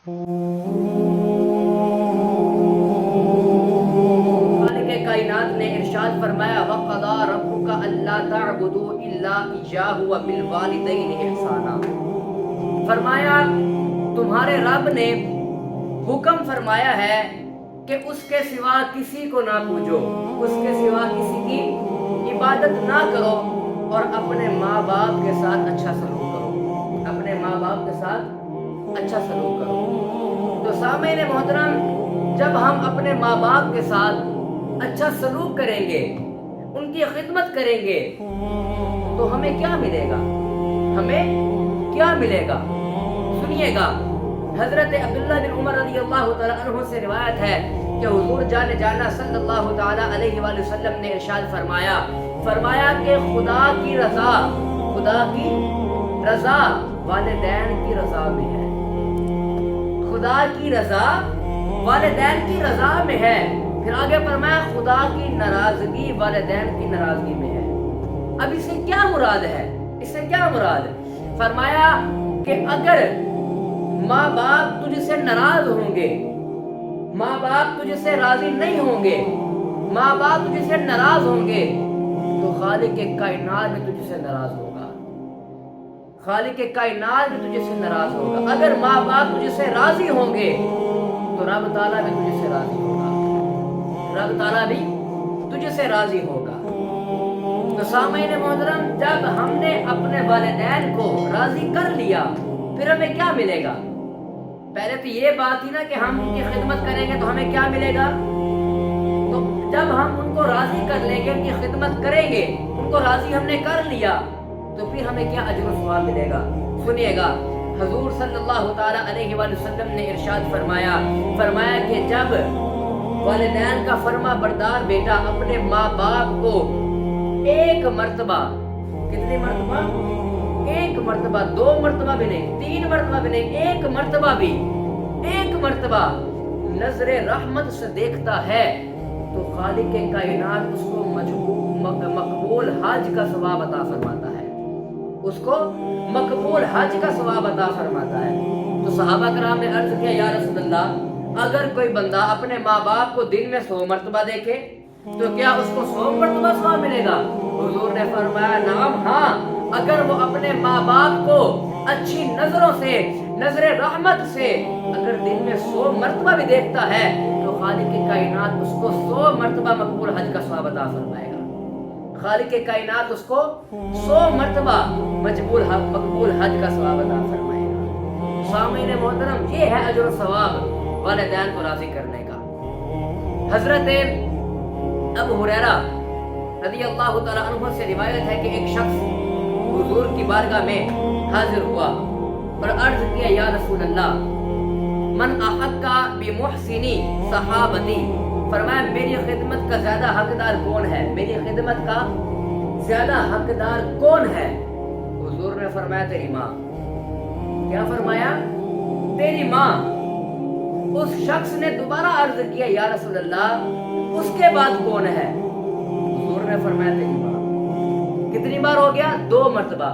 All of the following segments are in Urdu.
خالق کائنات نے ارشاد فرمایا وَقَضَىٰ رَبُّكَ أَلَّا تَعْبُدُوا إِلَّا إِيَّاهُ وَبِالْوَالِدَيْنِ إِحْسَانًا، فرمایا تمہارے رب نے حکم فرمایا ہے کہ اس کے سوا کسی کو نہ پوجو، اس کے سوا کسی کی عبادت نہ کرو، اور اپنے ماں باپ کے ساتھ اچھا سلوک کرو، اپنے ماں باپ کے ساتھ اچھا سلوک کرو۔ تو سامعین محترم، جب ہم اپنے ماں باپ کے ساتھ اچھا سلوک کریں گے، ان کی خدمت کریں گے، تو ہمیں کیا ملے گا؟ ہمیں کیا ملے گا؟ سنیے گا، حضرت عبداللہ بن عمر رضی اللہ تعالیٰ عنہ سے روایت ہے کہ حضور جان جانا صلی اللہ تعالیٰ علیہ وآلہ وسلم نے ارشاد فرمایا کہ خدا کی رضا والدین کی رضا میں ہے، خدا کی رضا والدین کی رضا میں ہے۔ پھر آگے فرمایا خدا کی ناراضگی والدین کی ناراضگی میں ہے۔ اب اس سے کیا مراد ہے؟ فرمایا کہ اگر ماں باپ تجھ سے ناراض ہوں گے، ماں باپ تجھ سے راضی نہیں ہوں گے، ماں باپ تجھ سے ناراض ہوں گے، تو خالق کائنات بھی تجھ سے ناراض ہوگا، خالق کائنات بھی تجھ سے ناراض ہوگا۔ اگر ماں باپ تجھ سے راضی ہوں گے تو رب تعالیٰ بھی تجھ سے راضی ہوگا، رب تعالیٰ بھی تجھ سے راضی ہوگا۔ تو سامعین محترم، جب ہم نے اپنے والدین کو راضی کر لیا پھر ہمیں کیا ملے گا؟ پہلے تو یہ بات تھی نا کہ ہم ان کی خدمت کریں گے تو ہمیں کیا ملے گا؟ تو جب ہم ان کو راضی کر لیں گے، ان کی خدمت کریں گے، ان کو راضی ہم نے کر لیا، تو پھر ہمیں کیا اجر و ثواب ملے گا؟ سنیے گا، حضور صلی اللہ تعالیٰ علیہ وآلہ وسلم نے ارشاد فرمایا کہ جب والدین کا فرما بردار بیٹا اپنے ماں باپ کو ایک مرتبہ، کتنی مرتبہ؟ ایک مرتبہ، 2 مرتبہ بھی نہیں، 3 مرتبہ بھی نہیں، ایک مرتبہ نظر رحمت سے دیکھتا ہے تو خالق کائنات اس کو مقبول حج کا ثواب عطا فرماتا ہے، اس کو مقبول حج کا ثواب عطا فرماتا ہے۔ تو صحابہ کرام نے عرض کیا یا رسول اللہ، اگر کوئی بندہ اپنے ماں باپ کو دن میں 100 مرتبہ دیکھے تو کیا اس کو 100 مرتبہ ثواب ملے گا؟ حضور نے فرمایا نعم، ہاں، اگر وہ اپنے ماں باپ کو اچھی نظروں سے، نظر رحمت سے اگر دن میں 100 مرتبہ بھی دیکھتا ہے تو خالق کائنات اس کو 100 مرتبہ مقبول حج کا ثواب عطا فرمائے گا، خالق کائنات اس کو 100 مرتبہ مقبول حج کا ثواب عطا فرمائے گا۔ سامعین محترم، یہ ہے اجر و ثواب والدین کو راضی کرنے کا۔ حضرت ابو ہریرہ رضی اللہ تعالیٰ عنہ سے روایت ہے کہ ایک شخص حضور کی بارگاہ میں حاضر ہوا اور عرض کیا یا رسول اللہ، من احق بمحسنی صحابتی، فرمایا میری خدمت کا زیادہ حقدار کون ہے؟ میری خدمت کا زیادہ حقدار کون ہے؟ حضور نے فرمایا تیری ماں۔ کیا فرمایا؟ تیری ماں۔ اس شخص نے دوبارہ عرض کیا یا رسول اللہ، اس کے بعد کون ہے؟ حضور نے فرمایا تیری ماں۔ کتنی بار ہو گیا؟ 2 مرتبہ۔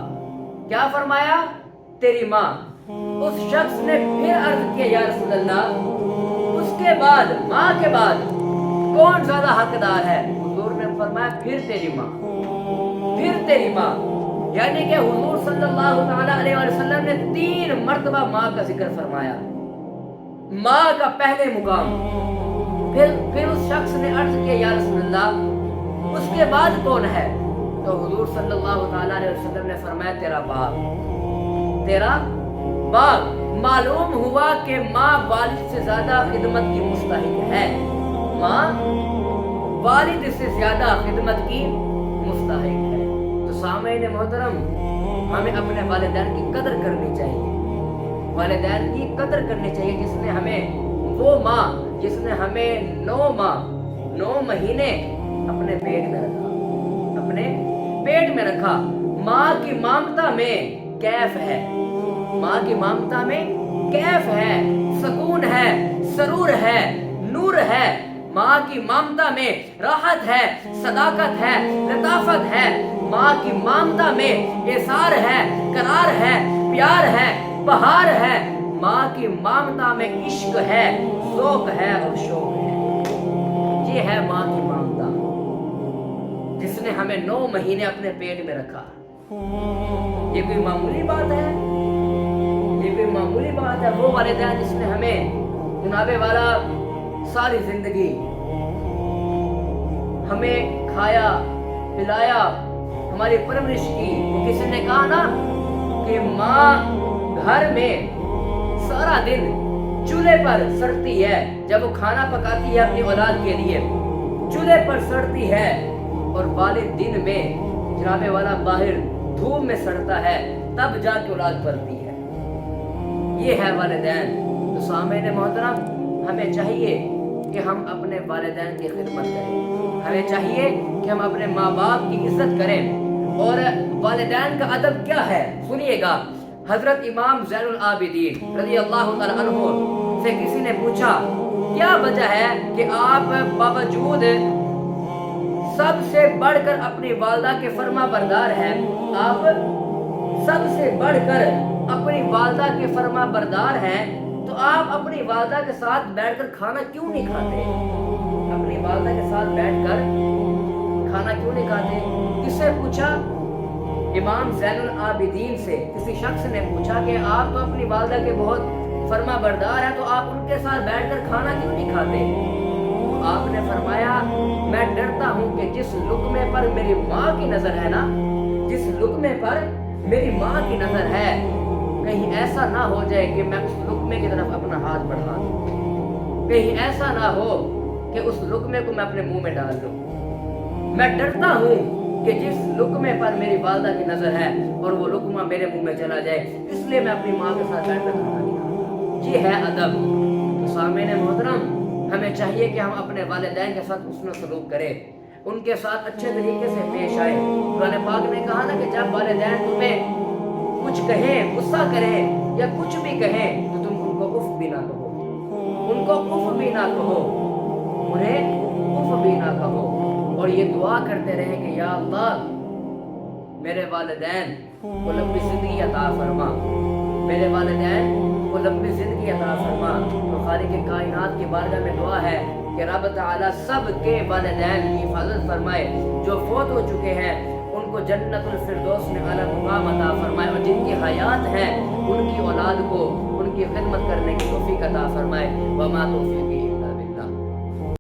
کیا فرمایا؟ تیری ماں۔ اس شخص نے پھر عرض کیا یا رسول اللہ، اس کے بعد، ماں کے بعد کون زیادہ حقدار ہے؟ حضور نے فرمایا پھر تیری ماں، پھر تیری ماں۔ یعنی کہ حضور صلی اللہ تعالیٰ علیہ وسلم نے 3 مرتبہ ماں کا ذکر فرمایا، ماں کا پہلے مقام۔ پھر اس شخص نے عرض کیا یا رسول اللہ، اس کے بعد کون ہے؟ تو حضور صلی اللہ تعالیٰ علیہ وسلم نے فرمایا تیرا باپ، تیرا باپ۔ معلوم ہوا کہ ماں والد سے زیادہ خدمت کی مستحق ہے، ماں والد سے زیادہ خدمت کی مستحق ہے۔ تو سامعین محترم، ہمیں اپنے والدین کی قدر کرنی چاہیے، والدین کی قدر کرنی چاہیے جس نے ہمیں، وہ ماں جس نے ہمیں 9 مہینے اپنے پیٹ میں رکھا، اپنے پیٹ میں رکھا۔ ماں کی مامتا میں کیف ہے، ماں کی مامتا میں کیف ہے، سکون ہے، سرور ہے، نور ہے۔ ماں کی مامتا میں راحت ہے، صداقت ہے، لطافت ہے۔ ماں کی مامتا میں ایثار ہے، قرار ہے، پیار ہے، بہار ہے۔ ماں کی مامتا میں عشق ہے، ذوق ہے اور شوق ہے۔ یہ ہے ماں کی مامتا، جس نے ہمیں 9 مہینے اپنے پیٹ میں رکھا۔ یہ کوئی معمولی بات ہے؟ یہ کوئی معمولی بات ہے؟ وہ والدین جس نے ہمیں جنابے والا ساری زندگی ہمیں کھایا پلایا، ہماری پرورش کی۔ وہ کسی نے کہا نا کہ ماں گھر میں سارا دن چولہے پر سڑتی ہے، جب وہ کھانا پکاتی ہے اپنی اولاد کے لیے چولہے پر سڑتی ہے، اور والد دن میں جناب والا باہر دھوپ میں سڑتا ہے، تب جا کے اولاد پلتی ہے۔ یہ ہے والدین۔ تو سامعین محترم، ہمیں چاہیے کہ ہم اپنے والدین کی خدمت کریں، ہمیں چاہیے کہ ہم اپنے ماں باپ کی عزت کریں۔ اور والدین کا ادب کیا ہے سنیے گا۔ حضرت امام زین العابدین رضی اللہ تعالی عنہ سے کسی نے پوچھا کیا وجہ ہے کہ آپ باوجود سب سے بڑھ کر اپنی والدہ کے فرما بردار ہیں، آپ سب سے بڑھ کر اپنی والدہ کے فرما بردار ہیں، تو آپ اپنی والدہ کے ساتھ بیٹھ کر کھانا کیوں نہیں کھاتے؟ اپنی والدہ کے ساتھ بیٹھ کر کھانا کیوں نہیں کھاتے؟ کس سے پوچھا؟ امام زین العابدین سے کسی شخص نے پوچھا کہ آپ تو اپنی والدہ کے بہت فرما بردار ہیں، تو آپ ان کے ساتھ بیٹھ کر کھانا کیوں نہیں کھاتے؟ تو آپ نے فرمایا میں ڈرتا ہوں کہ جس لقمے پر میری ماں کی نظر ہے نا، جس لقمے پر میری ماں کی نظر ہے، کہیں ایسا نہ ہو جائے کہ میں اس لقمے کی طرف اپنا ہاتھ بڑھا دوں، کہیں ایسا نہ ہو کہ اس لقمے کو میں اپنے منہ میں ڈال دوں۔ میں ڈرتا ہوں کہ جس لقمے پر میری والدہ کی نظر ہے اور وہ لقمہ میرے منہ میں چلا جائے، اس لیے میں اپنی ماں کے ساتھ بیٹھ کر کھانا نہیں کھاتا۔ یہ ہے ادب۔ تو سامعین محترم، ہمیں چاہیے کہ ہم اپنے والدین کے ساتھ حسن سلوک کریں، ان کے ساتھ اچھے طریقے سے پیش آئیں۔ قرآن پاک نے کہا نا کہ جب والدین تمہیں کچھ کہیں، غصہ کریں یا کچھ بھی کہیں، تو تم ان کو اف بھی نہ کہو، ان کو اف بھی نہ کہو، انہیں اف بھی نہ کہو، اور یہ دعا کرتے رہیں کہ یا اللہ میرے والدین کو لمبی زندگی عطا فرما، میرے والدین کو لمبی زندگی عطا فرما۔ تو خالق کائنات کی بارگاہ میں دعا ہے کہ رب تعالیٰ سب کے والدین کی حفاظت فرمائے، جو فوت ہو چکے ہیں ان کو جنت الفردوس میں اعلیٰ مقام عطا فرمائے، اور جن کی حیات ہیں ان کی اولاد کو ان کی خدمت کرنے کی توفیق عطا فرمائے۔ وما توفیقی